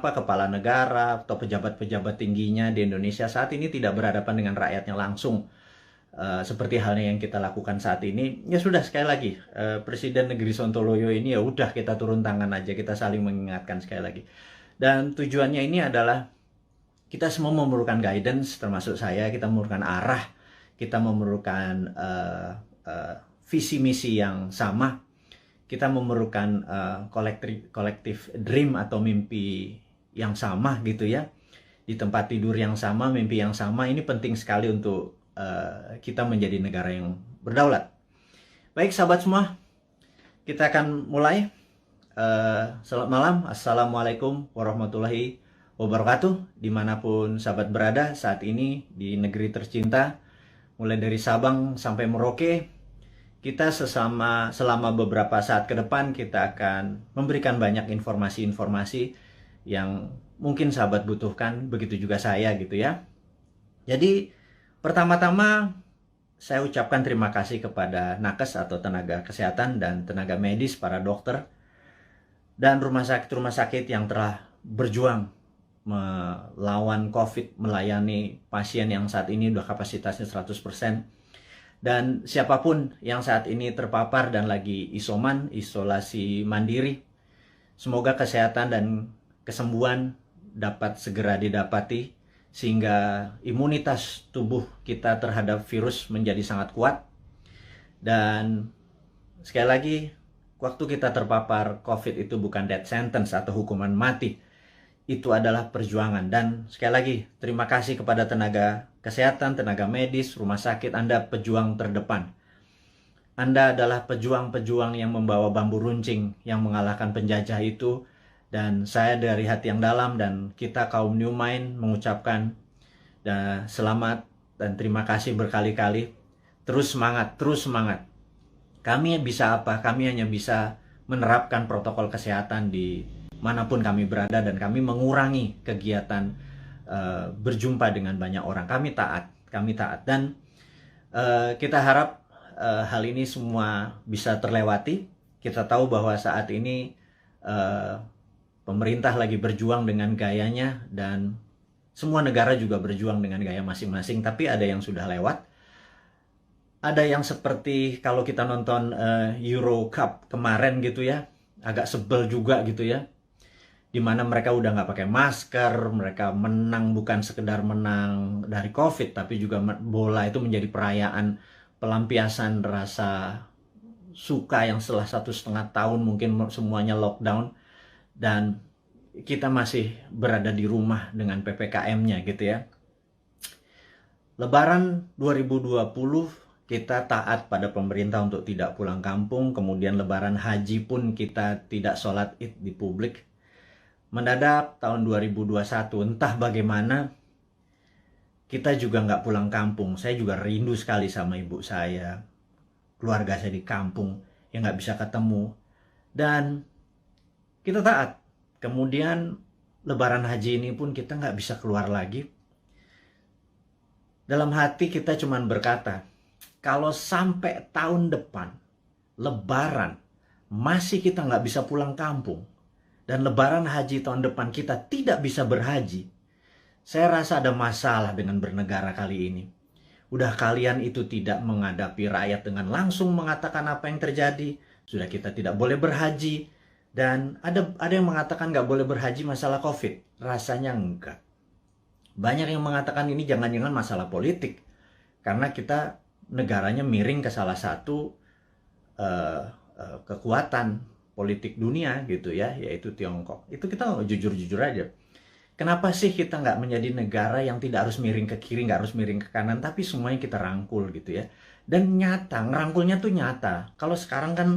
kenapa kepala negara atau pejabat-pejabat tingginya di Indonesia saat ini tidak berhadapan dengan rakyatnya langsung, seperti halnya yang kita lakukan saat ini. Ya sudah, sekali lagi, Presiden Negeri Sontoloyo ini ya udah kita turun tangan aja, kita saling mengingatkan sekali lagi. Dan tujuannya ini adalah kita semua memerlukan guidance, termasuk saya. Kita memerlukan arah, kita memerlukan visi misi yang sama, kita memerlukan collective dream atau mimpi yang sama gitu ya, di tempat tidur yang sama, mimpi yang sama. Ini penting sekali untuk kita menjadi negara yang berdaulat. Baik sahabat semua, kita akan mulai. Selamat malam, assalamualaikum warahmatullahi wabarakatuh. Dimanapun sahabat berada saat ini di negeri tercinta, mulai dari Sabang sampai Merauke, kita selama beberapa saat ke depan kita akan memberikan banyak informasi-informasi yang mungkin sahabat butuhkan, begitu juga saya gitu ya. Jadi pertama-tama, saya ucapkan terima kasih kepada nakes atau tenaga kesehatan dan tenaga medis, para dokter, dan rumah sakit yang telah berjuang melawan COVID, melayani pasien yang saat ini udah kapasitasnya 100%. Dan siapapun yang saat ini terpapar dan lagi isolasi mandiri, semoga kesehatan dan kesembuhan dapat segera didapati, sehingga imunitas tubuh kita terhadap virus menjadi sangat kuat. Dan sekali lagi, waktu kita terpapar COVID itu bukan death sentence atau hukuman mati. Itu adalah perjuangan. Dan sekali lagi, terima kasih kepada tenaga kesehatan, tenaga medis, rumah sakit. Anda pejuang terdepan. Anda adalah pejuang-pejuang yang membawa bambu runcing yang mengalahkan penjajah itu. Dan saya dari hati yang dalam dan kita kaum New Mind mengucapkan selamat dan terima kasih berkali-kali. Terus semangat, terus semangat. Kami bisa apa? Kami hanya bisa menerapkan protokol kesehatan di manapun kami berada, dan kami mengurangi kegiatan berjumpa dengan banyak orang. Kami taat. Dan kita harap hal ini semua bisa terlewati. Kita tahu bahwa saat ini pemerintah lagi berjuang dengan gayanya, dan semua negara juga berjuang dengan gaya masing-masing. Tapi ada yang sudah lewat. Ada yang seperti kalau kita nonton Euro Cup kemarin gitu ya, agak sebel juga gitu ya, dimana mereka udah nggak pakai masker, mereka menang bukan sekedar menang dari COVID, tapi juga bola itu menjadi perayaan pelampiasan rasa suka yang setelah 1,5 tahun mungkin semuanya lockdown, dan kita masih berada di rumah dengan PPKM-nya gitu ya. Lebaran 2020 kita taat pada pemerintah untuk tidak pulang kampung. Kemudian Lebaran Haji pun kita tidak sholat Id di publik. Mendadak tahun 2021 entah bagaimana kita juga nggak pulang kampung. Saya juga rindu sekali sama ibu saya, keluarga saya di kampung yang nggak bisa ketemu. Dan kita taat. Kemudian Lebaran Haji ini pun kita nggak bisa keluar lagi. Dalam hati kita cuman berkata, kalau sampai tahun depan Lebaran masih kita nggak bisa pulang kampung, dan Lebaran Haji tahun depan kita tidak bisa berhaji, saya rasa ada masalah dengan bernegara kali ini. Udah kalian itu tidak menghadapi rakyat dengan langsung mengatakan apa yang terjadi. Sudah kita tidak boleh berhaji. Dan ada yang mengatakan nggak boleh berhaji masalah COVID. Rasanya enggak. Banyak yang mengatakan ini jangan-jangan masalah politik. Karena kita negaranya miring ke salah satu kekuatan politik dunia gitu ya, yaitu Tiongkok. Itu kita jujur-jujur aja. Kenapa sih kita nggak menjadi negara yang tidak harus miring ke kiri, nggak harus miring ke kanan, tapi semuanya kita rangkul gitu ya. Dan nyata, ngerangkulnya tuh nyata. Kalau sekarang kan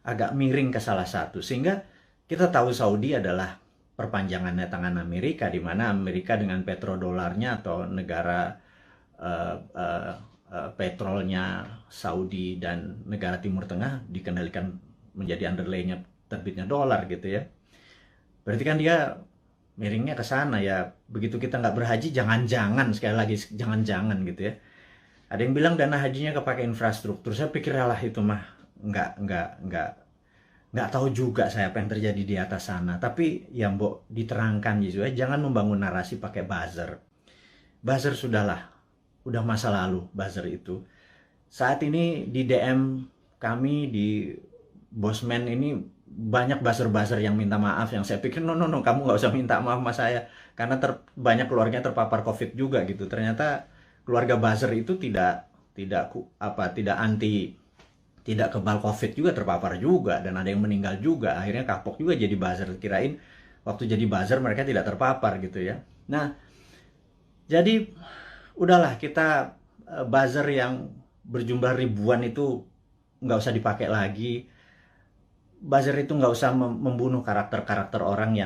agak miring ke salah satu, sehingga kita tahu Saudi adalah perpanjangannya tangan Amerika, di mana Amerika dengan petrodolarnya atau negara petrolnya Saudi dan negara Timur Tengah dikendalikan menjadi underlay-nya terbitnya dolar gitu ya. Berarti kan dia miringnya ke sana ya. Begitu kita nggak berhaji, jangan-jangan, sekali lagi jangan-jangan gitu ya. Ada yang bilang dana hajinya kepake infrastruktur. Saya pikir lah itu mah nggak nggak tahu juga saya apa yang terjadi di atas sana. Tapi ya mbok diterangkan gitu ya, jangan membangun narasi pakai buzzer. Buzzer sudahlah, udah masa lalu buzzer itu. Saat ini di DM kami di Bosman ini banyak buzzer-buzzer yang minta maaf, yang saya pikir no, kamu nggak usah minta maaf sama saya karena banyak keluarganya terpapar COVID juga gitu. Ternyata keluarga buzzer itu tidak anti, tidak kebal COVID juga, terpapar juga, dan ada yang meninggal juga. Akhirnya kapok juga jadi buzzer, kirain waktu jadi buzzer mereka tidak terpapar gitu ya. Nah, jadi udahlah, kita buzzer yang berjumlah ribuan itu nggak usah dipakai lagi. Buzzer itu nggak usah membunuh karakter-karakter orang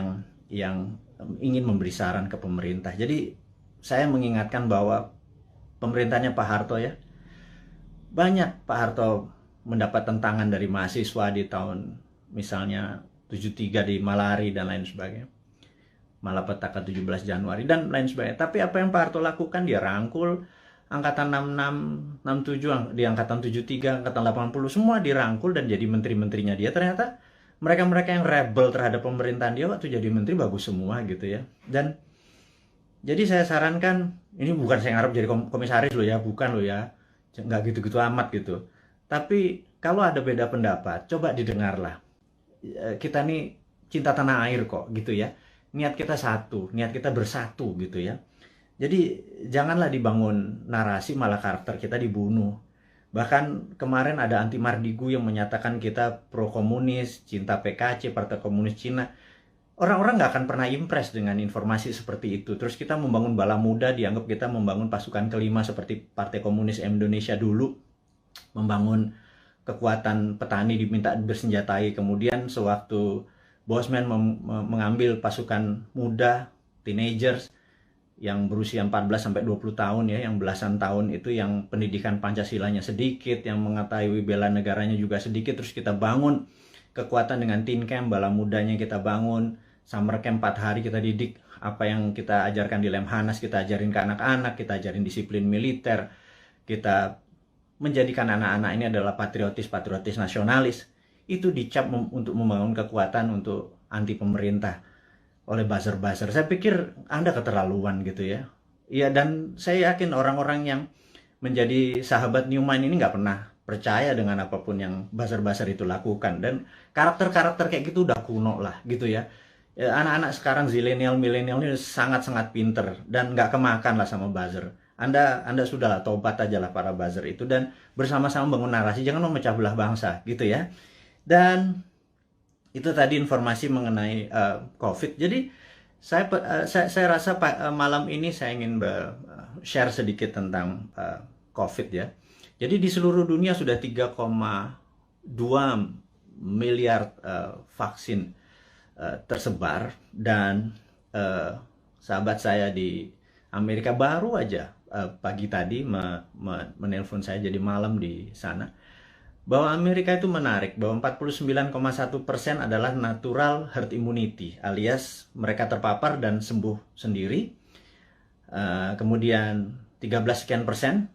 yang ingin memberi saran ke pemerintah. Jadi saya mengingatkan bahwa pemerintahnya Pak Harto ya, banyak Pak Harto mendapat tentangan dari mahasiswa di tahun misalnya 73 di Malari dan lain sebagainya, malapetaka 17 Januari dan lain sebagainya. Tapi apa yang Pak Harto lakukan, dia rangkul angkatan 66, 67, di angkatan 73, angkatan 80, semua dirangkul dan jadi menteri-menterinya dia. Ternyata mereka-mereka yang rebel terhadap pemerintahan dia waktu jadi menteri bagus semua gitu ya. Dan jadi saya sarankan, ini bukan saya ngarep jadi komisaris loh ya, bukan loh ya, nggak gitu-gitu amat gitu. Tapi kalau ada beda pendapat, coba didengarlah. Kita nih cinta tanah air kok gitu ya. Niat kita satu, niat kita bersatu gitu ya. Jadi janganlah dibangun narasi malah karakter kita dibunuh. Bahkan kemarin ada Anti Mardigu yang menyatakan kita pro komunis, cinta PKC, Partai Komunis Cina. Orang-orang nggak akan pernah impress dengan informasi seperti itu. Terus kita membangun bala muda, dianggap kita membangun pasukan kelima seperti Partai Komunis Indonesia dulu. Membangun kekuatan petani diminta bersenjatai. Kemudian sewaktu Bosman mengambil pasukan muda, teenagers, yang berusia 14-20 tahun ya, yang belasan tahun itu, yang pendidikan Pancasilanya sedikit, yang mengetahui bela negaranya juga sedikit, terus kita bangun kekuatan dengan teen camp, bala mudanya kita bangun, summer camp 4 hari kita didik, apa yang kita ajarkan di Lemhanas kita ajarin ke anak-anak, kita ajarin disiplin militer, kita menjadikan anak-anak ini adalah patriotis nasionalis. Itu dicap untuk membangun kekuatan untuk anti pemerintah oleh buzzer-buzzer. Saya pikir Anda keterlaluan gitu ya. Ya, dan saya yakin orang-orang yang menjadi sahabat Newman ini nggak pernah percaya dengan apapun yang buzzer-buzzer itu lakukan. Dan karakter-karakter kayak gitu udah kuno lah gitu ya. Anak-anak sekarang zilenial, milenial ini sangat-sangat pinter dan nggak kemakan lah sama buzzer. Anda sudahlah tobat aja lah para buzzer itu dan bersama-sama bangun narasi, jangan memecah belah bangsa gitu ya. Dan itu tadi informasi mengenai COVID. Jadi saya rasa malam ini saya ingin share sedikit tentang COVID ya. Jadi di seluruh dunia sudah 3,2 miliar vaksin tersebar, dan sahabat saya di Amerika baru aja pagi tadi menelpon saya, jadi malam di sana, bahwa Amerika itu menarik bahwa 49,1% adalah natural herd immunity, alias mereka terpapar dan sembuh sendiri. Kemudian 13 sekian persen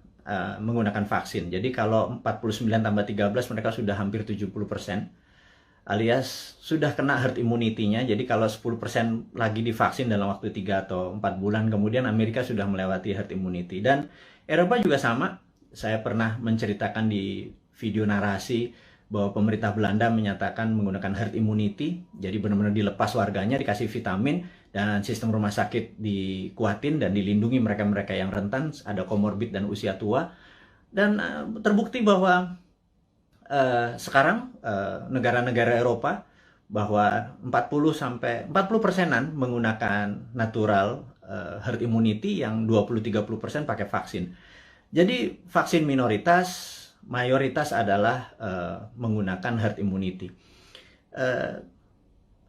menggunakan vaksin. Jadi kalau 49 tambah 13 mereka sudah hampir 70%. Alias sudah kena herd immunity-nya. Jadi kalau 10% lagi divaksin dalam waktu 3 atau 4 bulan, kemudian Amerika sudah melewati herd immunity. Dan Eropa juga sama. Saya pernah menceritakan di video narasi bahwa pemerintah Belanda menyatakan menggunakan herd immunity. Jadi benar-benar dilepas warganya, dikasih vitamin, dan sistem rumah sakit dikuatin dan dilindungi mereka-mereka yang rentan, ada komorbid dan usia tua. Dan terbukti bahwa sekarang negara-negara Eropa bahwa 40-40%an menggunakan natural herd immunity, yang 20-30% pakai vaksin. Jadi vaksin minoritas, mayoritas adalah menggunakan herd immunity.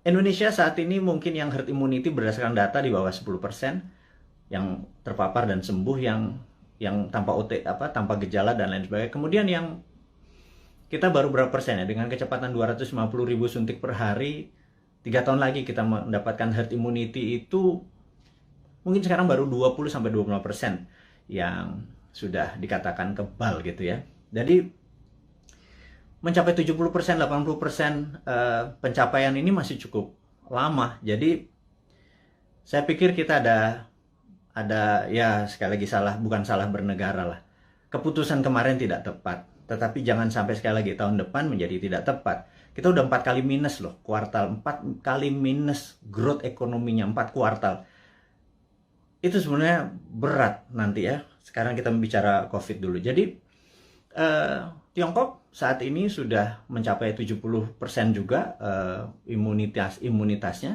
Indonesia saat ini mungkin yang herd immunity berdasarkan data di bawah 10% yang terpapar dan sembuh, yang tanpa gejala dan lain sebagainya. Kemudian yang kita baru berapa persen ya, dengan kecepatan 250.000 suntik per hari, 3 tahun lagi kita mendapatkan herd immunity itu mungkin sekarang baru 20-25% yang sudah dikatakan kebal gitu ya. Jadi mencapai 70%, 80% pencapaian ini masih cukup lama. Jadi saya pikir kita ada ya sekali lagi bukan salah bernegara lah. Keputusan kemarin tidak tepat, tetapi jangan sampai sekali lagi tahun depan menjadi tidak tepat. Kita udah 4 kali minus loh, kuartal 4 kali minus growth ekonominya 4 kuartal. Itu sebenarnya berat nanti ya. Sekarang kita bicara COVID dulu. Jadi Tiongkok saat ini sudah mencapai 70% juga imunitasnya,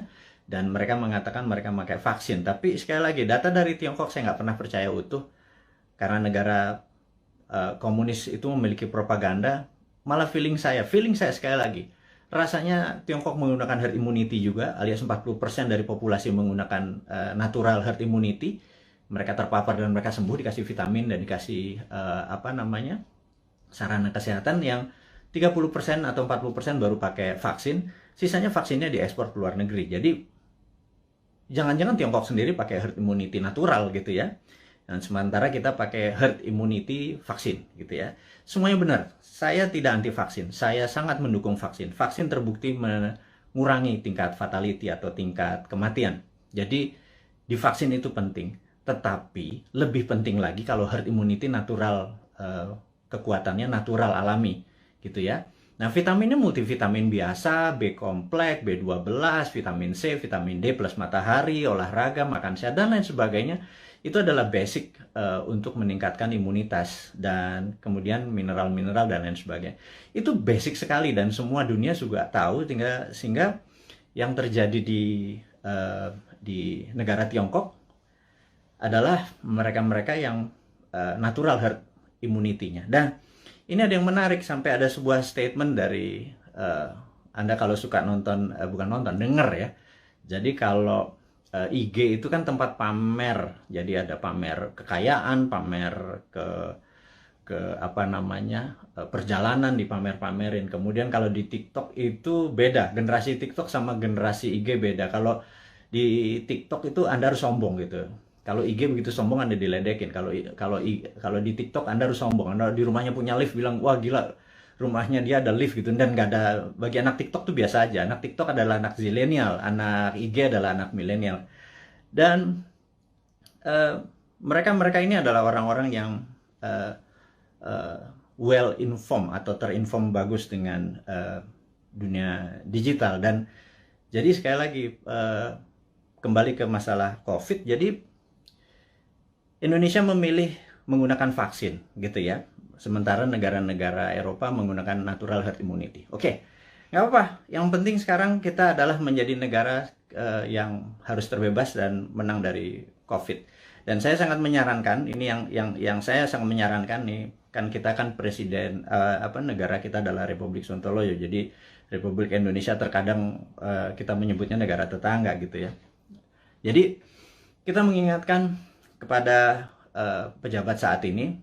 dan mereka mengatakan mereka pakai vaksin. Tapi sekali lagi, data dari Tiongkok saya nggak pernah percaya utuh, karena negara komunis itu memiliki propaganda. Malah feeling saya sekali lagi, rasanya Tiongkok menggunakan herd immunity juga, alias 40% dari populasi menggunakan natural herd immunity. Mereka terpapar dan mereka sembuh, dikasih vitamin dan dikasih sarana kesehatan. Yang 30% atau 40% baru pakai vaksin, sisanya vaksinnya diekspor ke luar negeri. Jadi jangan-jangan Tiongkok sendiri pakai herd immunity natural gitu ya. Dan sementara kita pakai herd immunity vaksin gitu ya. Semuanya benar. Saya tidak anti vaksin. Saya sangat mendukung vaksin. Vaksin terbukti mengurangi tingkat fatality atau tingkat kematian. Jadi divaksin itu penting. Tetapi lebih penting lagi kalau herd immunity natural, kekuatannya natural alami gitu ya. Nah, vitaminnya multivitamin biasa, B kompleks, B12, vitamin C, vitamin D plus matahari, olahraga, makan sehat, dan lain sebagainya. Itu adalah basic untuk meningkatkan imunitas, dan kemudian mineral-mineral dan lain sebagainya. Itu basic sekali dan semua dunia juga tahu, sehingga yang terjadi di negara Tiongkok adalah mereka-mereka yang natural herd immunity-nya. Dan ini ada yang menarik, sampai ada sebuah statement dari Anda kalau suka nonton, denger ya. Jadi kalau IG itu kan tempat pamer, jadi ada pamer kekayaan, pamer perjalanan dipamer-pamerin. Kemudian kalau di TikTok itu beda, generasi TikTok sama generasi IG beda. Kalau di TikTok itu Anda harus sombong gitu. Kalau IG begitu sombong Anda diledekin. Kalau di TikTok Anda harus sombong. Anda di rumahnya punya lift, bilang wah gila, rumahnya dia ada lift gitu. Dan nggak ada, bagi anak TikTok tuh biasa aja. Anak TikTok adalah anak zilenial, anak IG adalah anak milenial. Dan mereka ini adalah orang-orang yang well informed atau terinform bagus dengan dunia digital. Dan jadi sekali lagi kembali ke masalah COVID. Jadi Indonesia memilih menggunakan vaksin gitu ya. Sementara negara-negara Eropa menggunakan natural herd immunity. Oke, nggak apa-apa. Yang penting sekarang kita adalah menjadi negara yang harus terbebas dan menang dari COVID. Dan saya sangat menyarankan, ini yang saya sangat menyarankan nih, kan kita kan presiden, negara kita adalah Republik Sontoloyo. Jadi Republik Indonesia terkadang kita menyebutnya negara tetangga gitu ya. Jadi kita mengingatkan kepada pejabat saat ini,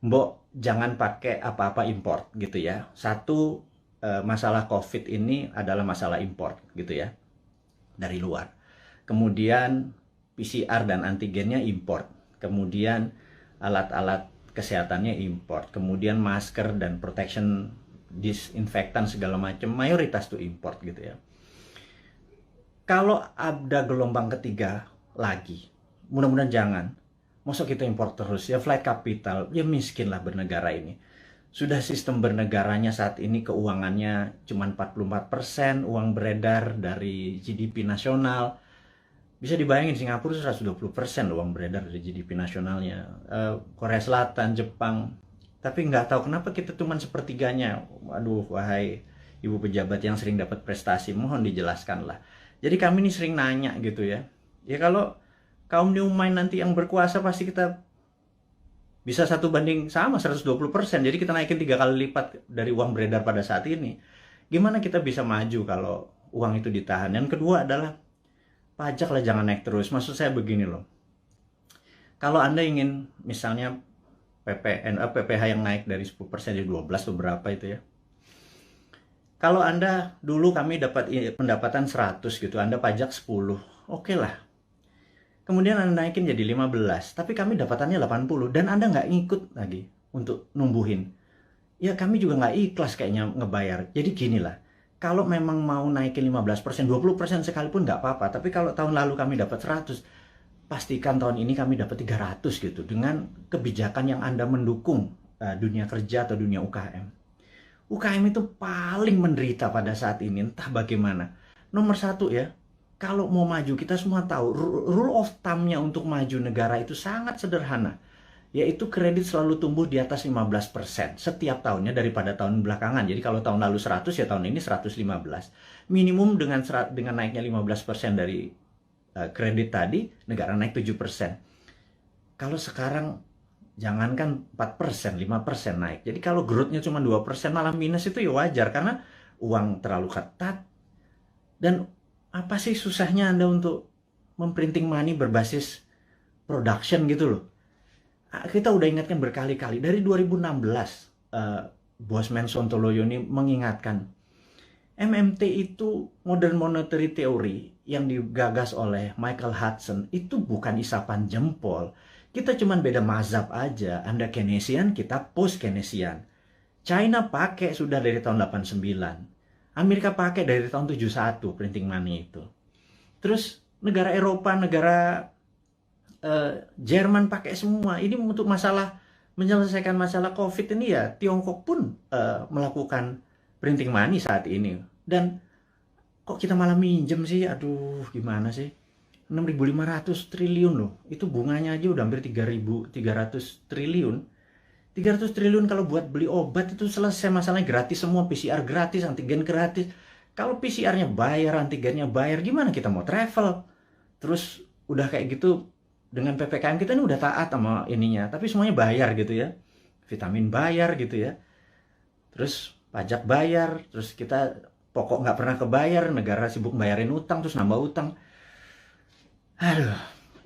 mbok jangan pakai apa-apa import gitu ya. Satu, masalah COVID ini adalah masalah import gitu ya, dari luar. Kemudian PCR dan antigennya import. Kemudian alat-alat kesehatannya import. Kemudian masker dan protection disinfektan segala macam mayoritas tuh import gitu ya. Kalau ada gelombang ketiga lagi, mudah-mudahan jangan. Masa kita impor terus ya, flight capital, ya miskin lah bernegara ini. Sudah sistem bernegaranya saat ini keuangannya cuma 44% uang beredar dari GDP nasional. Bisa dibayangin Singapura 120% uang beredar dari GDP nasionalnya. Korea Selatan, Jepang. Tapi nggak tahu kenapa kita cuma sepertiganya. Waduh, wahai ibu pejabat yang sering dapat prestasi, mohon dijelaskan lah. Jadi kami ini sering nanya gitu ya. Ya kalau kaum New Mind nanti yang berkuasa, pasti kita bisa 1:120. Jadi kita naikin 3 kali lipat dari uang beredar pada saat ini. Gimana kita bisa maju kalau uang itu ditahan? Yang kedua adalah pajak lah jangan naik terus. Maksud saya begini loh. Kalau Anda ingin misalnya PPH yang naik dari 10% jadi 12 atau berapa itu ya. Kalau Anda dulu kami dapat pendapatan 100 gitu, Anda pajak 10. Oke lah. Kemudian Anda naikin jadi 15, tapi kami dapatannya 80 dan Anda nggak ngikut lagi untuk numbuhin. ya kami juga nggak ikhlas kayaknya ngebayar. Jadi gini lah, kalau memang mau naikin 15%, 20% sekalipun nggak apa-apa. Tapi kalau tahun lalu kami dapat 100, pastikan tahun ini kami dapat 300 gitu. Dengan kebijakan yang Anda mendukung dunia kerja atau dunia UKM. UKM itu paling menderita pada saat ini, entah bagaimana. Nomor satu ya, kalau mau maju, kita semua tahu, rule of thumb-nya untuk maju negara itu sangat sederhana. Yaitu kredit selalu tumbuh di atas 15% setiap tahunnya daripada tahun belakangan. Jadi kalau tahun lalu 100, ya tahun ini 115. Minimum dengan naiknya 15% dari kredit tadi, negara naik 7%. Kalau sekarang jangankan 4%, 5% naik. Jadi kalau growth-nya cuma 2%, malah minus, itu ya wajar karena uang terlalu ketat. Dan apa sih susahnya Anda untuk memprinting money berbasis production gitu loh. Kita udah ingatkan berkali-kali. Dari 2016, Bosman Sontoloyo ini mengingatkan, MMT itu Modern Monetary Theory yang digagas oleh Michael Hudson itu bukan isapan jempol. Kita cuman beda mazhab aja. Anda Keynesian, kita post-Keynesian. China pakai sudah dari tahun 89. Amerika pakai dari tahun 71 printing money itu. Terus negara Eropa, negara Jerman pakai semua. Ini untuk menyelesaikan masalah COVID ini ya, Tiongkok pun melakukan printing money saat ini. Dan kok kita malah minjem sih? Aduh, gimana sih? 6.500 triliun loh. Itu bunganya aja udah hampir 3.300 triliun. 300 triliun kalau buat beli obat itu selesai masalahnya, gratis semua, PCR gratis, antigen gratis. Kalau PCR-nya bayar, antigennya bayar, gimana kita mau travel? Terus udah kayak gitu, dengan PPKM kita ini udah taat sama ininya, tapi semuanya bayar gitu ya. Vitamin bayar gitu ya. Terus pajak bayar, terus kita pokok nggak pernah kebayar, negara sibuk bayarin utang, terus nambah utang. Aduh,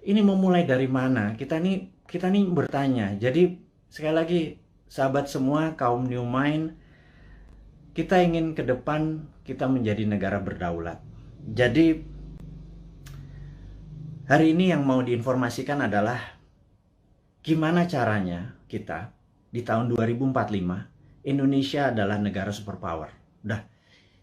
ini mau mulai dari mana? Kita nih bertanya. Jadi sekali lagi, sahabat semua, kaum New Mind, kita ingin ke depan kita menjadi negara berdaulat. Jadi hari ini yang mau diinformasikan adalah gimana caranya kita di tahun 2045 Indonesia adalah negara superpower. Udah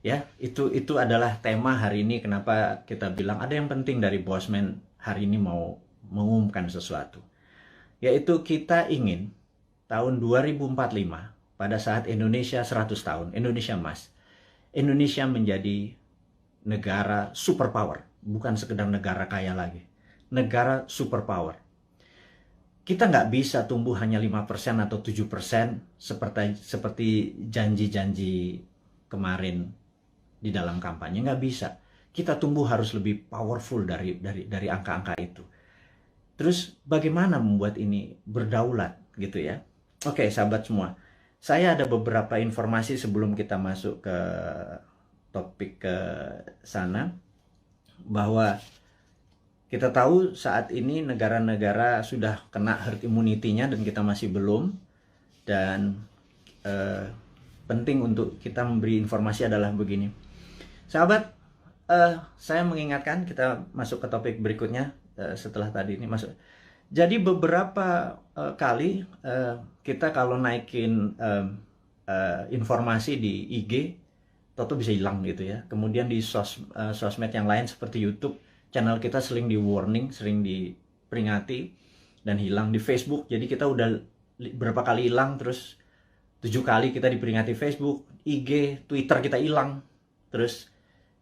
ya, itu adalah tema hari ini. Kenapa kita bilang ada yang penting dari Bosman hari ini mau mengumumkan sesuatu. Yaitu kita ingin tahun 2045 pada saat Indonesia 100 tahun, Indonesia Emas, Indonesia menjadi negara superpower, bukan sekedar negara kaya lagi. Negara superpower. Kita nggak bisa tumbuh hanya 5% atau 7% seperti janji-janji kemarin di dalam kampanye. Nggak bisa. Kita tumbuh harus lebih powerful dari angka-angka itu. Terus bagaimana membuat ini berdaulat gitu ya? Oke, sahabat semua. Saya ada beberapa informasi sebelum kita masuk ke topik ke sana, bahwa kita tahu saat ini negara-negara sudah kena herd immunity-nya dan kita masih belum. Dan penting untuk kita memberi informasi adalah begini. Sahabat, saya mengingatkan kita masuk ke topik berikutnya setelah tadi ini masuk. Jadi beberapa kali kita kalau naikin informasi di IG, toto bisa hilang gitu ya. Kemudian di sosmed yang lain seperti YouTube, channel kita sering di warning, sering diperingati dan hilang. Di Facebook, jadi kita udah berapa kali hilang, terus 7 kali kita diperingati Facebook, IG, Twitter kita hilang, terus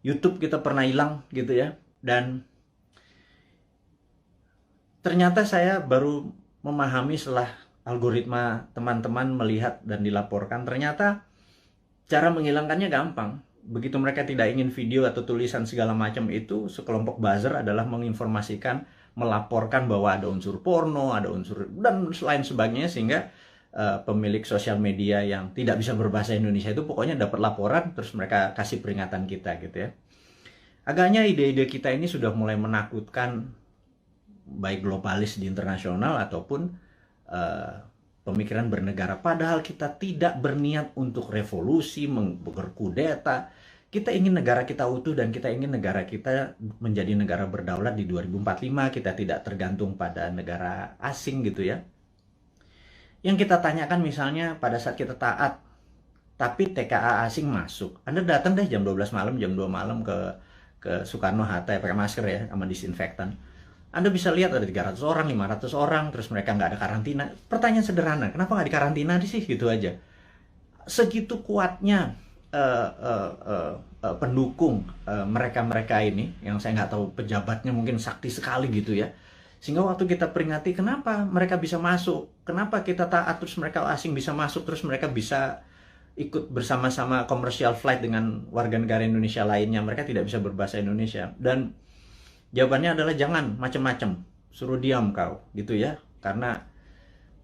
YouTube kita pernah hilang gitu ya. Dan ternyata saya baru memahami setelah algoritma teman-teman melihat dan dilaporkan, ternyata cara menghilangkannya gampang. Begitu mereka tidak ingin video atau tulisan segala macam itu, sekelompok buzzer adalah menginformasikan, melaporkan bahwa ada unsur porno, ada unsur dan lain sebagainya, sehingga pemilik sosial media yang tidak bisa berbahasa Indonesia itu pokoknya dapat laporan, terus mereka kasih peringatan kita gitu ya. Agaknya ide-ide kita ini sudah mulai menakutkan baik globalis di internasional ataupun pemikiran bernegara. Padahal kita tidak berniat untuk revolusi, berkudeta. Kita ingin negara kita utuh dan kita ingin negara kita menjadi negara berdaulat di 2045. Kita tidak tergantung pada negara asing gitu ya. Yang kita tanyakan misalnya pada saat kita taat tapi TKA asing masuk. Anda datang deh jam 12 malam, jam 2 malam ke Soekarno-Hatta ya, pakai masker ya, sama disinfektan. Anda bisa lihat ada 300 orang, 500 orang, terus mereka nggak ada karantina. Pertanyaan sederhana, kenapa nggak dikarantina sih? Gitu aja. Segitu kuatnya pendukung mereka-mereka ini, yang saya nggak tahu pejabatnya mungkin sakti sekali gitu ya. Sehingga waktu kita peringati kenapa mereka bisa masuk, kenapa kita taat terus mereka asing bisa masuk, terus mereka bisa ikut bersama-sama commercial flight dengan warga negara Indonesia lainnya, mereka tidak bisa berbahasa Indonesia. Dan jawabannya adalah jangan macam-macam, suruh diam kau gitu ya, karena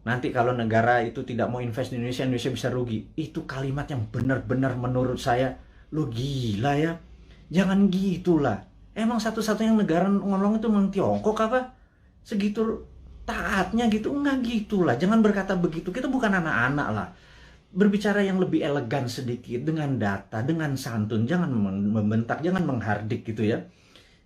nanti kalau negara itu tidak mau invest di Indonesia, Indonesia bisa rugi. Itu kalimat yang benar-benar menurut saya, lo gila ya, jangan gitulah. Emang satu-satunya negara ngomong itu memang Tiongkok apa? Segitu taatnya gitu? Enggak gitulah, jangan berkata begitu, kita bukan anak-anak lah. Berbicara yang lebih elegan sedikit, dengan data, dengan santun, jangan membentak, jangan menghardik gitu ya.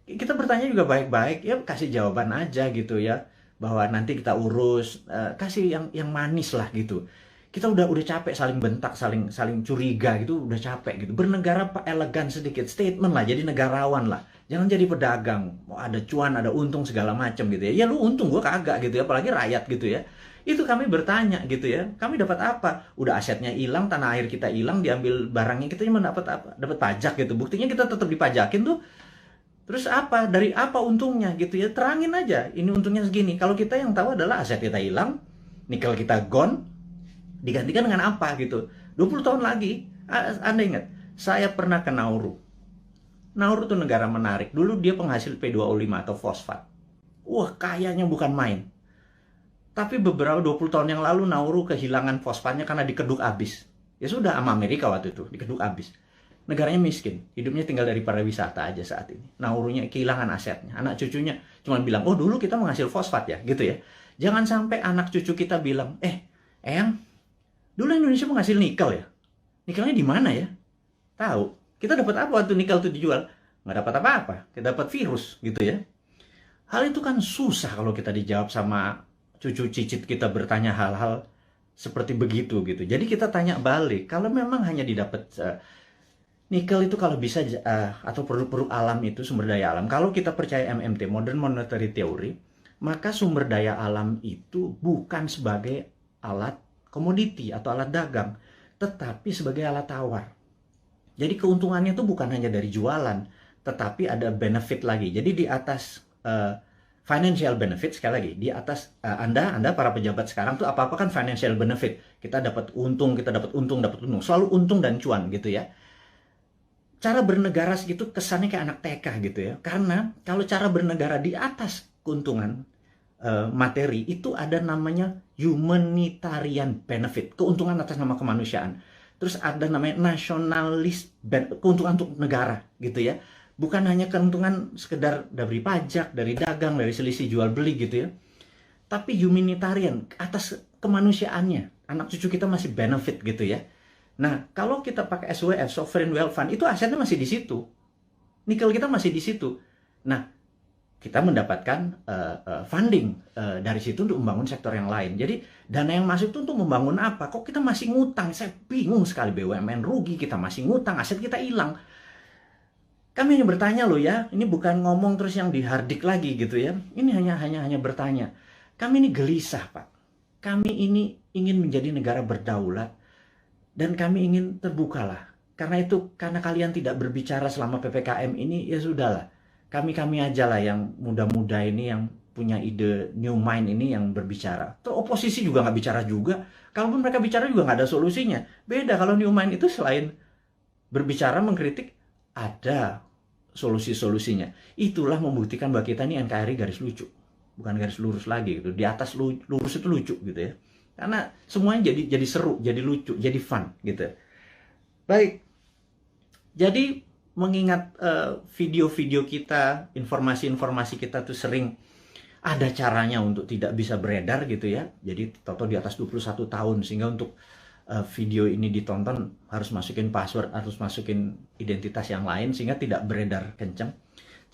Kita bertanya juga baik-baik, ya kasih jawaban aja gitu ya, bahwa nanti kita urus, kasih yang manis lah gitu. Kita udah capek saling bentak, saling curiga gitu, udah capek gitu. Bernegara elegan sedikit, statement lah, jadi negarawan lah. Jangan jadi pedagang, mau ada cuan, ada untung segala macam gitu ya. Ya lu untung, gua kagak gitu ya, apalagi rakyat gitu ya. Itu kami bertanya gitu ya, kami dapat apa? Udah asetnya hilang, tanah air kita hilang, diambil barangnya, kita cuma dapat apa? Dapat pajak gitu. Buktinya kita tetap dipajakin tuh. Terus apa? Dari apa untungnya gitu ya? Terangin aja, ini untungnya segini. Kalau kita yang tahu adalah aset kita hilang, nikel kita gone, digantikan dengan apa gitu. 20 tahun lagi, Anda ingat, saya pernah ke Nauru. Nauru itu negara menarik. Dulu dia penghasil P2O5 atau fosfat. Wah, kayanya bukan main. Tapi beberapa 20 tahun yang lalu Nauru kehilangan fosfatnya karena dikeduk habis. Ya sudah, sama Amerika waktu itu, dikeduk habis. Negaranya miskin, hidupnya tinggal dari pariwisata aja saat ini. Naurunya kehilangan asetnya. Anak cucunya cuma bilang, oh dulu kita menghasil fosfat ya, gitu ya. Jangan sampai anak cucu kita bilang, Eyang, dulu Indonesia menghasil nikel ya? Nikelnya di mana ya? Tahu. Kita dapat apa waktu nikel itu dijual? Nggak dapat apa-apa. Kita dapat virus, gitu ya. Hal itu kan susah kalau kita dijawab sama cucu cicit kita bertanya hal-hal seperti begitu, gitu. Jadi kita tanya balik, kalau memang hanya didapat nikel itu kalau bisa, atau produk-produk alam itu, sumber daya alam, kalau kita percaya MMT, Modern Monetary Theory, maka sumber daya alam itu bukan sebagai alat komoditi atau alat dagang, tetapi sebagai alat tawar. Jadi keuntungannya itu bukan hanya dari jualan, tetapi ada benefit lagi. Jadi di atas financial benefit, sekali lagi, di atas Anda para pejabat sekarang tuh apa-apa kan financial benefit. Kita dapat untung, dapat untung. Selalu untung dan cuan gitu ya. Cara bernegara segitu kesannya kayak anak TK gitu ya. Karena kalau cara bernegara di atas keuntungan materi, itu ada namanya humanitarian benefit, keuntungan atas nama kemanusiaan. Terus ada namanya nasionalis, keuntungan untuk negara gitu ya. Bukan hanya keuntungan sekedar dari pajak, dari dagang, dari selisih jual beli gitu ya. Tapi humanitarian, atas kemanusiaannya. Anak cucu kita masih benefit gitu ya. Nah, kalau kita pakai SWF, Sovereign Wealth Fund, itu asetnya masih di situ. Nikel kita masih di situ. Nah, kita mendapatkan funding dari situ untuk membangun sektor yang lain. Jadi, dana yang masuk itu untuk membangun apa? Kok kita masih ngutang? Saya bingung sekali, BUMN rugi, kita masih ngutang, aset kita hilang. Kami hanya bertanya loh ya, ini bukan ngomong terus yang dihardik lagi gitu ya. Ini hanya bertanya. Kami ini gelisah, Pak. Kami ini ingin menjadi negara berdaulat. Dan kami ingin terbukalah. Karena itu, karena kalian tidak berbicara selama PPKM ini, ya sudahlah. Kami aja lah yang muda-muda ini, yang punya ide new mind ini yang berbicara. Terus oposisi juga nggak bicara juga. Kalaupun mereka bicara juga nggak ada solusinya. Beda kalau new mind itu selain berbicara, mengkritik, ada solusi-solusinya. Itulah membuktikan bahwa kita ini NKRI garis lucu. Bukan garis lurus lagi gitu. Di atas lurus itu lucu gitu ya. Karena semuanya jadi seru, jadi lucu, jadi fun gitu. Baik. Jadi mengingat video-video kita, informasi-informasi kita tuh sering ada caranya untuk tidak bisa beredar gitu ya. Jadi toto di atas 21 tahun, sehingga untuk video ini ditonton harus masukin password, harus masukin identitas yang lain sehingga tidak beredar kenceng.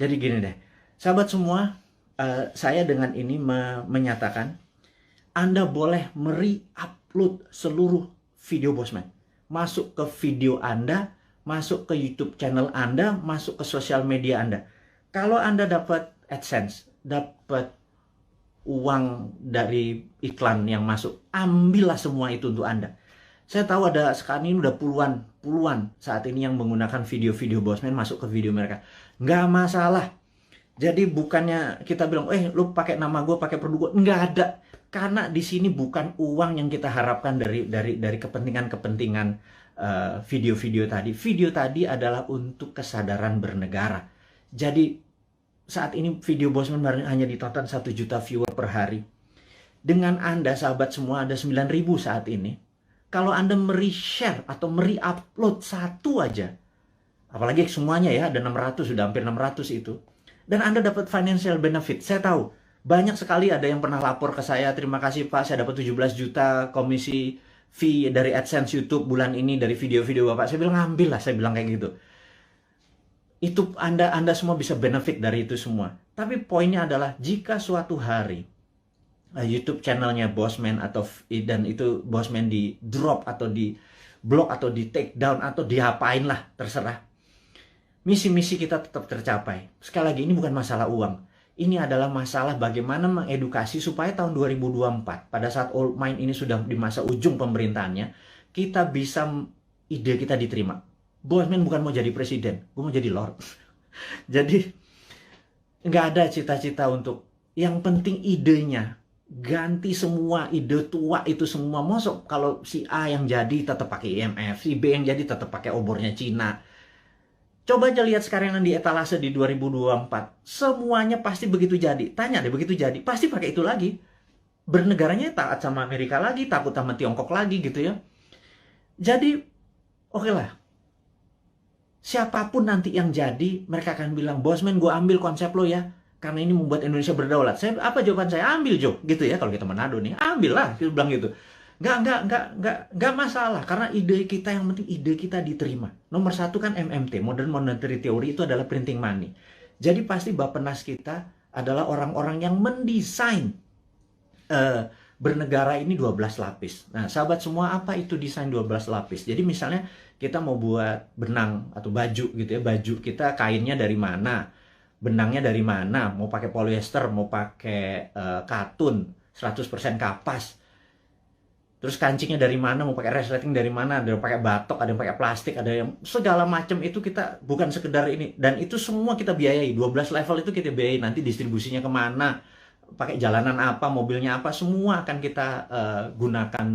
Jadi gini deh, sahabat semua, saya dengan ini menyatakan Anda boleh upload seluruh video Bosman. masuk ke video Anda, masuk ke YouTube channel Anda, masuk ke sosial media Anda. Kalau Anda dapat AdSense, dapat uang dari iklan yang masuk, ambillah semua itu untuk Anda. Saya tahu ada sekarang ini udah puluhan saat ini yang menggunakan video-video Bosman masuk ke video mereka. Nggak masalah. Jadi bukannya kita bilang, lu pakai nama gue, pakai produk gue. Nggak ada. Karena di sini bukan uang yang kita harapkan dari kepentingan-kepentingan video-video tadi. Video tadi adalah untuk kesadaran bernegara. Jadi saat ini video Bosman hanya ditonton 1 juta viewer per hari. Dengan Anda, sahabat semua, ada 9.000 saat ini. Kalau Anda share atau upload satu aja, apalagi semuanya ya, ada 600, sudah hampir 600 itu. Dan Anda dapat financial benefit. Saya tahu, banyak sekali ada yang pernah lapor ke saya, terima kasih Pak, saya dapat 17 juta komisi fee dari AdSense YouTube bulan ini, dari video-video Bapak. Saya bilang, ambil lah, saya bilang kayak gitu. Itu Anda semua bisa benefit dari itu semua. Tapi poinnya adalah, jika suatu hari YouTube channelnya Bosman dan itu Bosman di drop atau di block atau di take down atau diapain lah, terserah. Misi-misi kita tetap tercapai. Sekali lagi, ini bukan masalah uang. Ini adalah masalah bagaimana mengedukasi supaya tahun 2024, pada saat Old Mind ini sudah di masa ujung pemerintahannya, kita bisa, ide kita diterima. Bosman bukan mau jadi presiden, gue mau jadi Lord. Jadi, nggak ada cita-cita untuk, yang penting idenya. Ganti semua ide tua itu semua. Masuk kalau si A yang jadi tetap pakai IMF, si B yang jadi tetap pakai obornya Cina. Coba aja lihat sekarang yang di etalase di 2024. Semuanya pasti begitu jadi. Tanya deh, begitu jadi, pasti pakai itu lagi. Bernegaranya taat sama Amerika lagi, takut sama Tiongkok lagi gitu ya. Jadi, oke lah. Siapapun nanti yang jadi, mereka akan bilang, Bosman, gue ambil konsep lo ya. Karena ini membuat Indonesia berdaulat. Apa jawaban saya? Ambil, Jo. Gitu ya, kalau kita Manado nih. Ambil lah, kita bilang gitu. Nggak masalah, karena ide kita, yang penting ide kita diterima. Nomor 1 kan MMT, Modern Monetary Theory, itu adalah printing money. Jadi pasti Bappenas kita adalah orang-orang yang mendesain bernegara ini 12 lapis. Nah, sahabat semua, apa itu desain 12 lapis? Jadi misalnya kita mau buat benang atau baju gitu ya, baju kita kainnya dari mana, benangnya dari mana, mau pakai polyester, mau pakai katun, 100% kapas. Terus kancingnya dari mana, mau pakai resleting dari mana, ada yang pakai batok, ada yang pakai plastik, ada yang segala macam itu kita bukan sekedar ini. Dan itu semua kita biayai, 12 level itu kita biayai, nanti distribusinya kemana, pakai jalanan apa, mobilnya apa, semua akan kita gunakan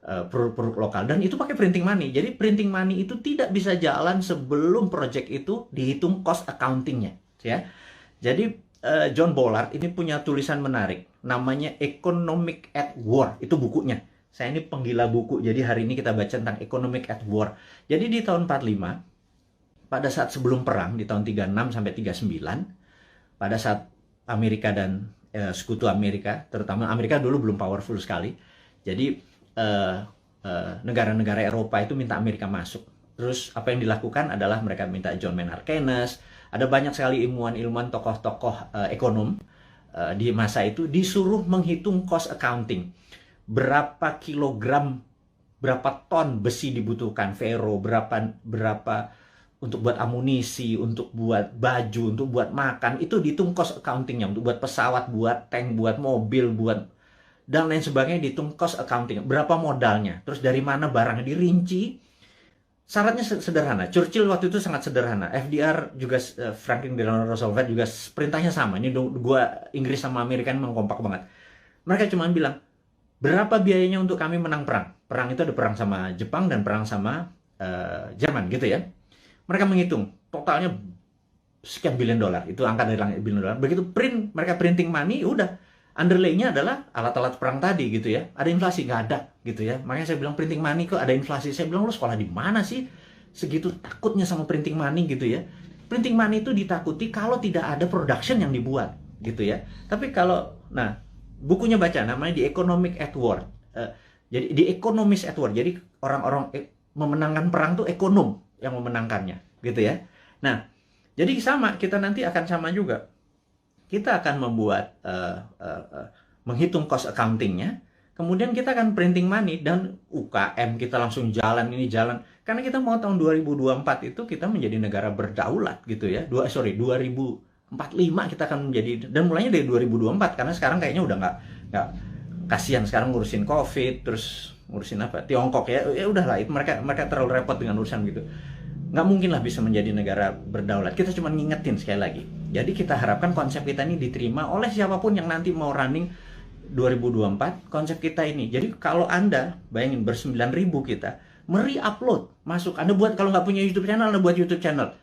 produk-produk lokal. Dan itu pakai printing money. Jadi printing money itu tidak bisa jalan sebelum project itu dihitung cost accountingnya. Ya. Jadi John Bollard ini punya tulisan menarik, namanya Economic at War, itu bukunya. Saya ini penggila buku, jadi hari ini kita baca tentang Economic at War. Jadi di tahun 45, pada saat sebelum perang, di tahun 36 sampai 39, pada saat Amerika dan sekutu Amerika, terutama Amerika dulu belum powerful sekali, jadi negara-negara Eropa itu minta Amerika masuk. Terus apa yang dilakukan adalah mereka minta John Maynard Keynes, ada banyak sekali ilmuwan-ilmuwan, tokoh-tokoh ekonom di masa itu disuruh menghitung cost accounting. Berapa kilogram, berapa ton besi dibutuhkan, ferro, berapa untuk buat amunisi, untuk buat baju, untuk buat makan, itu dihitung cost accountingnya, untuk buat pesawat, buat tank, buat mobil, buat dan lain sebagainya, dihitung cost accounting. Berapa modalnya, terus dari mana barangnya dirinci. Syaratnya sederhana. Churchill waktu itu sangat sederhana. FDR juga, Franklin Delano Roosevelt juga perintahnya sama. Ini dua Inggris sama Amerika memang kompak banget. Mereka cuma bilang, berapa biayanya untuk kami menang perang? Perang itu ada perang sama Jepang dan perang sama Jerman gitu ya. Mereka menghitung totalnya sekian billion dolar. Itu angka dari langit billion dolar. Begitu mereka printing money, udah. Underlay-nya adalah alat-alat perang tadi gitu ya. Ada inflasi? Nggak ada gitu ya. Makanya saya bilang printing money kok ada inflasi. Saya bilang, lo sekolah di mana sih? Segitu takutnya sama printing money gitu ya. Printing money itu ditakuti kalau tidak ada production yang dibuat gitu ya. Tapi kalau, nah, bukunya baca, namanya The Economic at War. Jadi The Economist at War. Jadi orang-orang memenangkan perang tuh ekonom yang memenangkannya gitu ya. Nah, jadi sama, kita nanti akan sama juga. Kita akan membuat menghitung cost accountingnya, kemudian kita akan printing money dan UKM kita langsung jalan ini jalan. Karena kita mau tahun 2024 itu kita menjadi negara berdaulat gitu ya. 2045 kita akan menjadi, dan mulainya dari 2024 karena sekarang kayaknya udah nggak kasihan sekarang ngurusin COVID, terus ngurusin apa Tiongkok ya udahlah, itu mereka terlalu repot dengan urusan gitu. Nggak mungkin lah bisa menjadi negara berdaulat. Kita cuma ngingetin sekali lagi. Jadi kita harapkan konsep kita ini diterima oleh siapapun yang nanti mau running 2024, konsep kita ini. Jadi kalau Anda bayangin ber-9.000 kita upload masuk, Anda buat, kalau nggak punya YouTube channel, Anda buat YouTube channel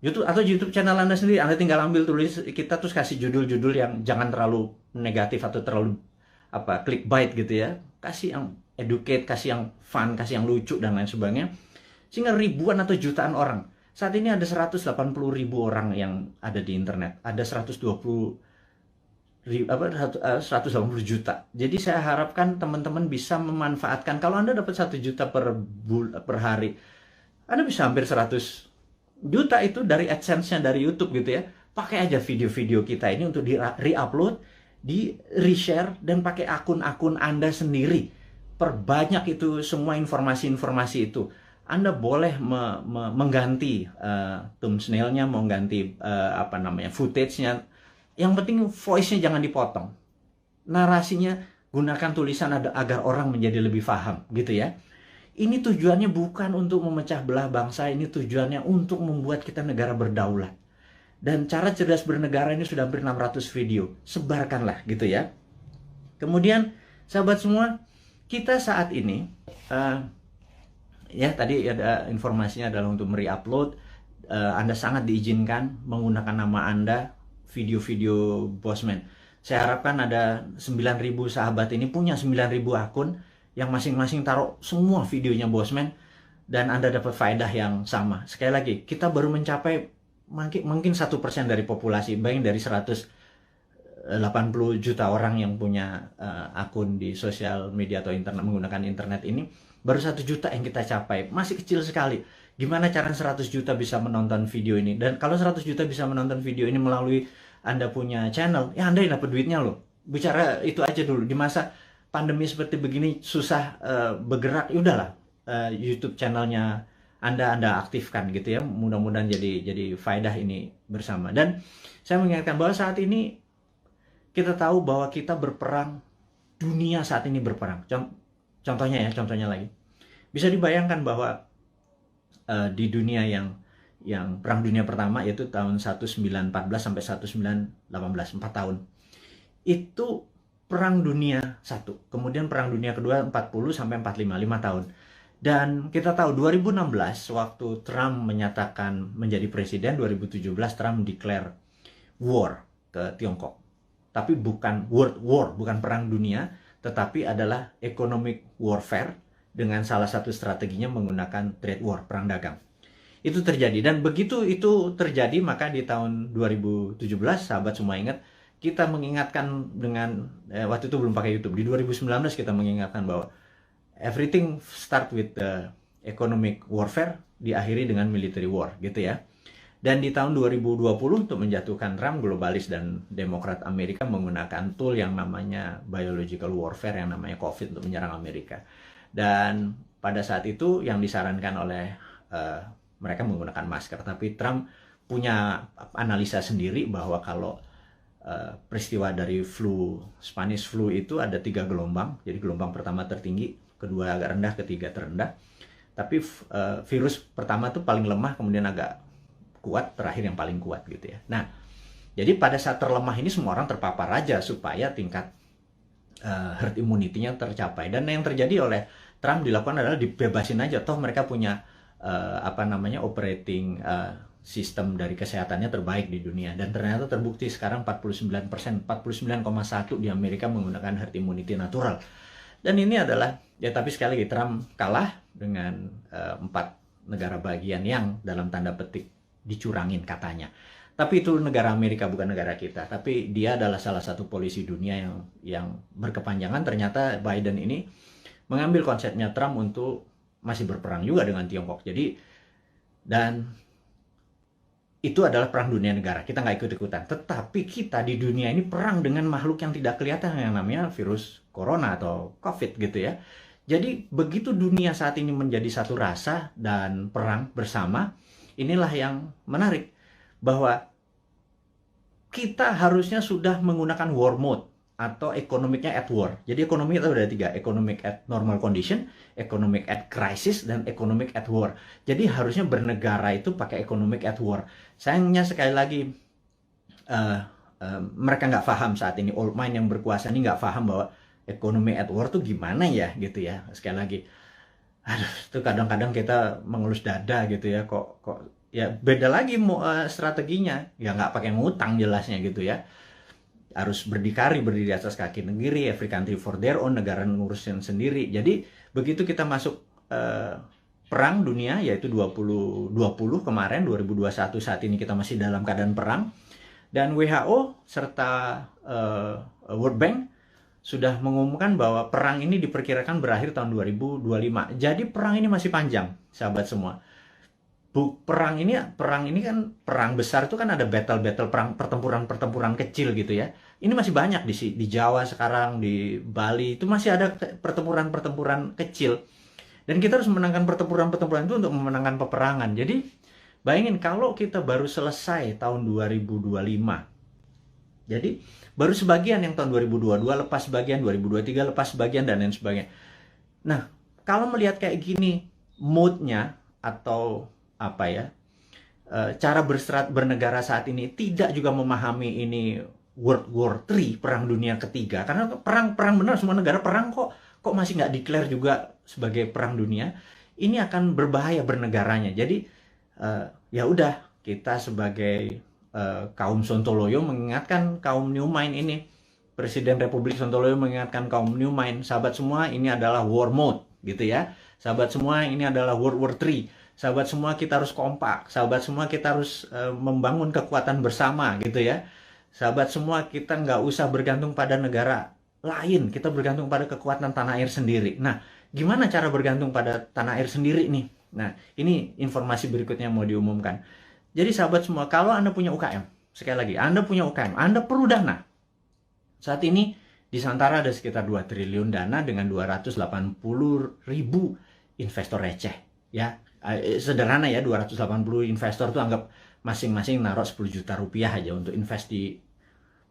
YouTube atau YouTube channel Anda sendiri. Anda tinggal ambil tulis kita, terus kasih judul-judul yang jangan terlalu negatif atau terlalu clickbait gitu ya. Kasih yang educate, kasih yang fun, kasih yang lucu dan lain sebagainya. Sehingga ribuan atau jutaan orang. Saat ini ada 180.000 orang yang ada di internet. Ada 180 juta. Jadi saya harapkan teman-teman bisa memanfaatkan. Kalau Anda dapat 1 juta per hari, Anda bisa hampir 100 juta itu dari AdSense-nya dari YouTube gitu ya. Pakai aja video-video kita ini untuk di re-upload, di reshare, dan pakai akun-akun Anda sendiri. Perbanyak itu semua informasi-informasi itu. Anda boleh mengganti thumbnail-nya, mengganti footage-nya. Yang penting voice-nya jangan dipotong. Narasinya gunakan tulisan agar orang menjadi lebih paham gitu ya. Ini tujuannya bukan untuk memecah belah bangsa, ini tujuannya untuk membuat kita negara berdaulat. Dan cara cerdas bernegara ini sudah hampir 600 video. Sebarkanlah gitu ya. Kemudian sahabat semua, kita saat ini ya tadi ada informasinya adalah untuk re-upload. Anda sangat diizinkan menggunakan nama Anda video-video Bosman. Saya harapkan ada 9.000 sahabat ini punya 9.000 akun yang masing-masing taruh semua videonya Bosman, dan Anda dapat faedah yang sama. Sekali lagi, kita baru mencapai mungkin 1% dari populasi. Bayangin dari 180 juta orang yang punya akun di sosial media atau internet, menggunakan internet ini, baru 1 juta yang kita capai. Masih kecil sekali. Gimana cara 100 juta bisa menonton video ini? Dan kalau 100 juta bisa menonton video ini melalui Anda punya channel, ya Anda yang dapat duitnya loh. Bicara itu aja dulu. Di masa pandemi seperti begini, susah bergerak, ya udahlah. YouTube channelnya Anda aktifkan gitu ya. Mudah-mudahan jadi faedah ini bersama. Dan saya mengingatkan bahwa saat ini kita tahu bahwa kita berperang, dunia saat ini berperang. Contohnya lagi. Bisa dibayangkan bahwa di dunia yang Perang Dunia Pertama, yaitu tahun 1914 sampai 1918, 4 tahun. Itu Perang Dunia 1. Kemudian Perang Dunia Kedua 40 sampai 45, 5 tahun. Dan kita tahu 2016 waktu Trump menyatakan menjadi presiden, 2017 Trump declare war ke Tiongkok. Tapi bukan world war, bukan perang dunia, tetapi adalah economic warfare dengan salah satu strateginya menggunakan trade war, perang dagang. Itu terjadi, dan begitu itu terjadi maka di tahun 2017 sahabat semua ingat, kita mengingatkan dengan waktu itu belum pakai YouTube. Di 2019 kita mengingatkan bahwa everything start with the economic warfare, diakhiri dengan military war gitu ya. Dan di tahun 2020 untuk menjatuhkan Trump, globalis dan Demokrat Amerika menggunakan tool yang namanya biological warfare, yang namanya COVID, untuk menyerang Amerika. Dan pada saat itu yang disarankan oleh mereka menggunakan masker, tapi Trump punya analisa sendiri bahwa kalau peristiwa dari Spanish flu itu ada 3 gelombang. Jadi gelombang pertama tertinggi, kedua agak rendah, ketiga terendah. Tapi virus pertama itu paling lemah, kemudian agak kuat, terakhir yang paling kuat gitu ya. Nah, jadi pada saat terlemah ini semua orang terpapar aja supaya tingkat herd immunity-nya tercapai. Dan yang terjadi oleh Trump dilakukan adalah dibebasin aja, toh mereka punya operating sistem dari kesehatannya terbaik di dunia. Dan ternyata terbukti sekarang 49%, 49,1% di Amerika menggunakan herd immunity natural. Dan ini adalah, ya tapi sekali lagi Trump kalah dengan 4 negara bagian yang dalam tanda petik dicurangin katanya. Tapi itu negara Amerika, bukan negara kita. Tapi dia adalah salah satu polisi dunia yang berkepanjangan. Ternyata Biden ini mengambil konsepnya Trump untuk masih berperang juga dengan Tiongkok. Jadi, dan itu adalah perang dunia negara. Kita nggak ikut-ikutan. Tetapi kita di dunia ini perang dengan makhluk yang tidak kelihatan yang namanya virus corona atau COVID gitu ya. Jadi begitu dunia saat ini menjadi satu rasa dan perang bersama, inilah yang menarik. Bahwa kita harusnya sudah menggunakan war mode atau ekonomiknya at war. Jadi ekonomi itu ada 3, economic at normal condition, economic at crisis, dan economic at war. Jadi harusnya bernegara itu pakai economic at war. Sayangnya sekali lagi mereka nggak paham saat ini, old mind yang berkuasa ini nggak paham bahwa ekonomi at war tuh gimana ya gitu ya. Sekali lagi, aduh, itu kadang-kadang kita mengelus dada gitu ya, kok ya beda lagi strateginya, ya nggak pakai ngutang jelasnya gitu ya. Harus berdikari, berdiri di atas kaki negeri, every country for their own, negara ngurusin sendiri. Jadi begitu kita masuk perang dunia, yaitu 2020 kemarin, 2021 saat ini kita masih dalam keadaan perang, dan WHO serta World Bank sudah mengumumkan bahwa perang ini diperkirakan berakhir tahun 2025. Jadi perang ini masih panjang, sahabat semua. Perang ini kan perang besar itu kan ada battle perang, pertempuran kecil gitu ya. Ini masih banyak di Jawa sekarang, di Bali itu masih ada pertempuran kecil. Dan kita harus memenangkan pertempuran itu untuk memenangkan peperangan. Jadi bayangin kalau kita baru selesai tahun 2025. Jadi baru sebagian yang tahun 2022 lepas sebagian, 2023 lepas sebagian, dan lain sebagainya. Nah, kalau melihat kayak gini mood-nya atau apa ya, cara bernegara saat ini tidak juga memahami ini World War III, perang dunia ketiga, karena perang benar, semua negara perang kok masih nggak declare juga sebagai perang dunia. Ini akan berbahaya bernegaranya. Jadi ya udah, kita sebagai kaum Sontoloyo mengingatkan kaum New Mind ini, Presiden Republik Sontoloyo mengingatkan kaum New Mind, sahabat semua, ini adalah war mode gitu ya. Sahabat semua, ini adalah World War III. Sahabat semua, kita harus kompak. Sahabat semua, kita harus membangun kekuatan bersama gitu ya. Sahabat semua, kita nggak usah bergantung pada negara lain. Kita bergantung pada kekuatan tanah air sendiri. Nah, gimana cara bergantung pada tanah air sendiri nih? Nah, ini informasi berikutnya mau diumumkan. Jadi sahabat semua, kalau Anda punya UKM, sekali lagi, Anda punya UKM, Anda perlu dana. Saat ini di Santara ada sekitar 2 triliun dana dengan 280.000 investor receh ya. Sederhana ya, 280 investor tuh anggap masing-masing naruh 10 juta rupiah aja untuk invest di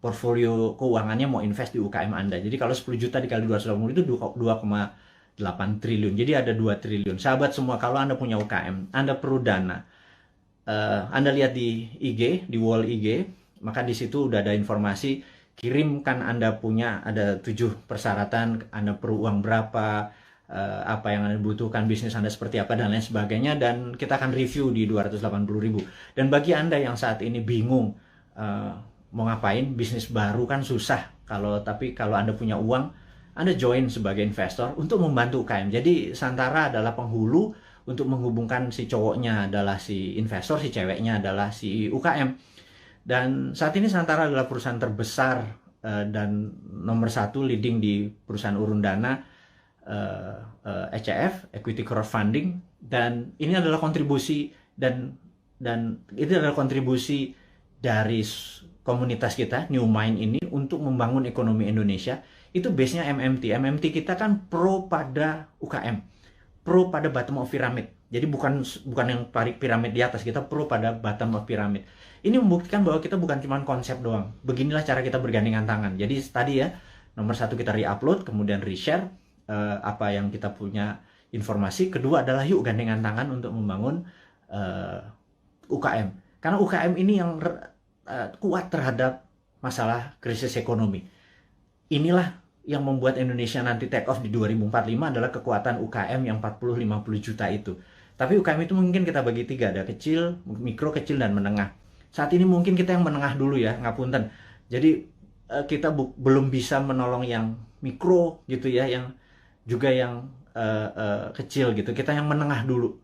portfolio keuangannya, mau invest di UKM Anda. Jadi kalau 10 juta dikali 280 itu 2,8 triliun. Jadi ada 2 triliun. Sahabat semua, kalau Anda punya UKM, Anda perlu dana. Anda lihat di IG, di wall IG, maka di situ udah ada informasi, kirimkan Anda punya, ada 7 persyaratan, Anda perlu uang berapa, apa yang Anda butuhkan, bisnis Anda seperti apa, dan lain sebagainya, dan kita akan review di 280.000. Dan bagi Anda yang saat ini bingung mau ngapain, bisnis baru kan susah, tapi kalau Anda punya uang, Anda join sebagai investor untuk membantu UKM. Jadi Santara adalah penghulu untuk menghubungkan si cowoknya adalah si investor, si ceweknya adalah si UKM. Dan saat ini Santara adalah perusahaan terbesar dan nomor 1 leading di perusahaan urun dana, ECF, Equity Crowdfunding, dan ini adalah kontribusi dan itu adalah kontribusi dari komunitas kita New Mind ini untuk membangun ekonomi Indonesia. Itu base-nya MMT kita kan pro pada UKM, pro pada bottom of pyramid. Jadi bukan yang piramid di atas, kita pro pada bottom of pyramid. Ini membuktikan bahwa kita bukan cuma konsep doang. Beginilah cara kita bergandengan tangan. Jadi tadi ya, nomor 1 kita re-upload, kemudian re-share apa yang kita punya informasi. Kedua adalah yuk gandengan tangan untuk membangun UKM. Karena UKM ini yang kuat terhadap masalah krisis ekonomi. Inilah yang membuat Indonesia nanti take off di 2045 adalah kekuatan UKM yang 40-50 juta itu. Tapi UKM itu mungkin kita bagi 3, ada kecil, mikro, kecil, dan menengah. Saat ini mungkin kita yang menengah dulu ya, ngapunten. Jadi kita belum bisa menolong yang mikro gitu ya, yang juga yang kecil gitu. Kita yang menengah dulu,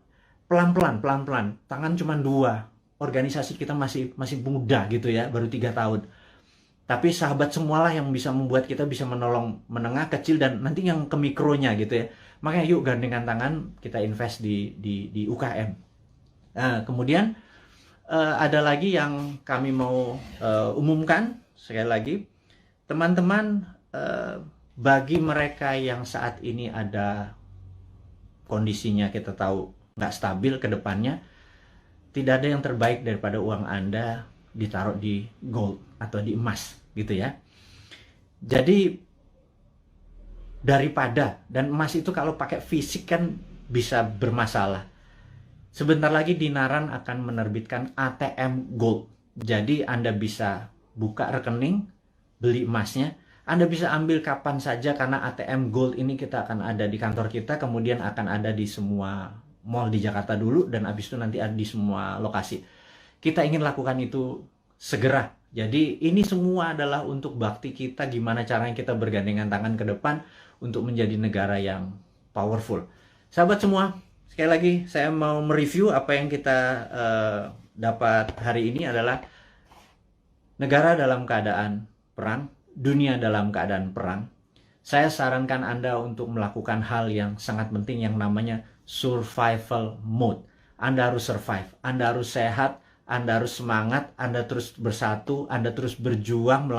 pelan-pelan. Tangan cuma 2. Organisasi kita masih muda gitu ya, baru 3 tahun. Tapi sahabat semualah yang bisa membuat kita bisa menolong menengah, kecil, dan nanti yang ke mikronya gitu ya. Makanya yuk gandengan tangan, kita invest di UKM. Nah, kemudian ada lagi yang kami mau umumkan sekali lagi, teman-teman, bagi mereka yang saat ini ada kondisinya kita tahu nggak stabil ke depannya, tidak ada yang terbaik daripada uang Anda ditaruh di gold atau di emas gitu ya. Jadi daripada, dan emas itu kalau pakai fisik kan bisa bermasalah. Sebentar lagi Dinaran akan menerbitkan ATM Gold. Jadi Anda bisa buka rekening, beli emasnya. Anda bisa ambil kapan saja karena ATM Gold ini kita akan ada di kantor kita, kemudian akan ada di semua mall di Jakarta dulu, dan habis itu nanti ada di semua lokasi. Kita ingin lakukan itu segera. Jadi ini semua adalah untuk bakti kita, gimana caranya kita bergandengan tangan ke depan untuk menjadi negara yang powerful. Sahabat semua, sekali lagi saya mau mereview apa yang kita dapat hari ini adalah negara dalam keadaan perang, dunia dalam keadaan perang. Saya sarankan Anda untuk melakukan hal yang sangat penting yang namanya survival mode. Anda harus survive, Anda harus sehat, Anda harus semangat, Anda terus bersatu, Anda terus berjuang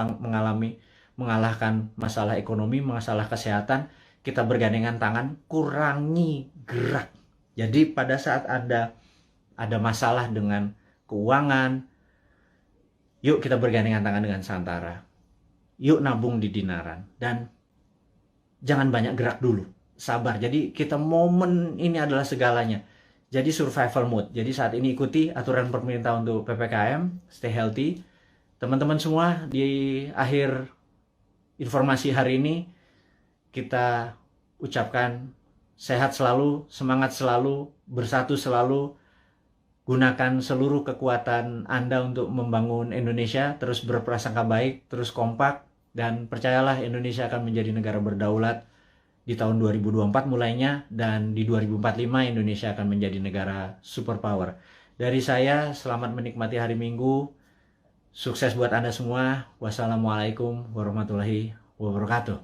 mengalahkan masalah ekonomi, masalah kesehatan. Kita bergandengan tangan, kurangi gerak. Jadi pada saat Anda ada masalah dengan keuangan, yuk kita bergandengan tangan dengan Santara. Yuk nabung di Dinaran. Dan jangan banyak gerak dulu. Sabar. Jadi kita momen ini adalah segalanya. Jadi survival mode. Jadi saat ini ikuti aturan pemerintah untuk PPKM, stay healthy. Teman-teman semua, di akhir informasi hari ini kita ucapkan sehat selalu, semangat selalu, bersatu selalu. Gunakan seluruh kekuatan Anda untuk membangun Indonesia, terus berprasangka baik, terus kompak, dan percayalah Indonesia akan menjadi negara berdaulat di tahun 2024 mulainya, dan di 2045 Indonesia akan menjadi negara superpower. Dari saya, selamat menikmati hari Minggu. Sukses buat Anda semua. Wassalamualaikum warahmatullahi wabarakatuh.